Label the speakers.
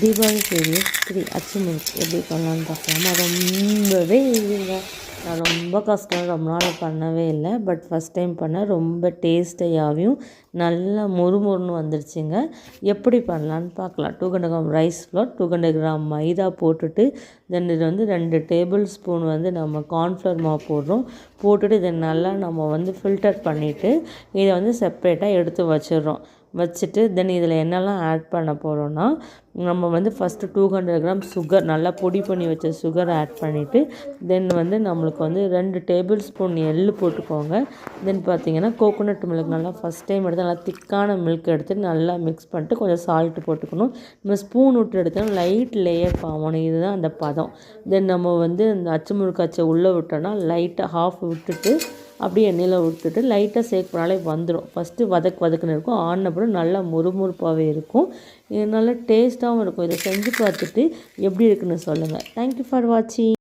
Speaker 1: Deepavali serious 3 அச்சு முறுக்கு எப்படி பண்ணலான்னு பார்க்கலாமா? ரொம்பவே ஈஸிங்க. நான் ரொம்ப கஷ்டம், ரொம்ப நாள் பண்ணவே இல்லை. பட் ஃபஸ்ட் டைம் பண்ணேன். ரொம்ப டேஸ்டியாகவும் நல்லா முறுமுறுன்னு வந்துருச்சுங்க. எப்படி பண்ணலான்னு பார்க்கலாம். 200 கிராம் ரைஸ் ஃப்ளோர், 200 கிராம் மைதா போட்டுட்டு, தென் இது 2 டேபிள் ஸ்பூன் நம்ம கார்ன்ஃப்ளவர் மாவு போட்டுட்டு இதை நல்லா நம்ம ஃபில்டர் பண்ணிவிட்டு இதை செப்பரேட்டாக எடுத்து வச்சுட்டு தென் இதில் என்னெல்லாம் ஆட் பண்ண போகிறோன்னா, நம்ம ஃபஸ்ட்டு 200 கிராம் சுகர், நல்லா பொடி பண்ணி வச்ச சுகர் ஆட் பண்ணிவிட்டு, தென் நம்மளுக்கு 2 டேபிள் ஸ்பூன் எள்ளு போட்டுக்கோங்க. தென் பார்த்திங்கன்னா கோகோனட் மில்க், நல்லா ஃபஸ்ட் டைம் எடுத்து நல்லா திக்கான மில்க் எடுத்து நல்லா மிக்ஸ் பண்ணிட்டு கொஞ்சம் சால்ட்டு போட்டுக்கணும். நம்ம ஸ்பூன் விட்டு எடுத்தோம்னா லைட் லேயர் ஆகணும். இதுதான் அந்த பதம். தென் நம்ம இந்த அச்சு முறுக்கு அச்சை உள்ளே விட்டோன்னா லைட்டாக ஹாஃப் விட்டுட்டு அப்படியே எண்ணெயில் விட்டுட்டு லைட்டாக சேர்க்கனாலே வந்துடும். ஃபஸ்ட்டு வதக்குன்னு இருக்கும். ஆனப்புறம் நல்லா முறுமுறுப்பாகவே இருக்கும். இது நல்லா டேஸ்ட்டாகவும் இருக்கும். இதை செஞ்சு பார்த்துட்டு எப்படி இருக்குன்னு சொல்லுங்கள். தேங்க்யூ ஃபார் வாட்சிங்.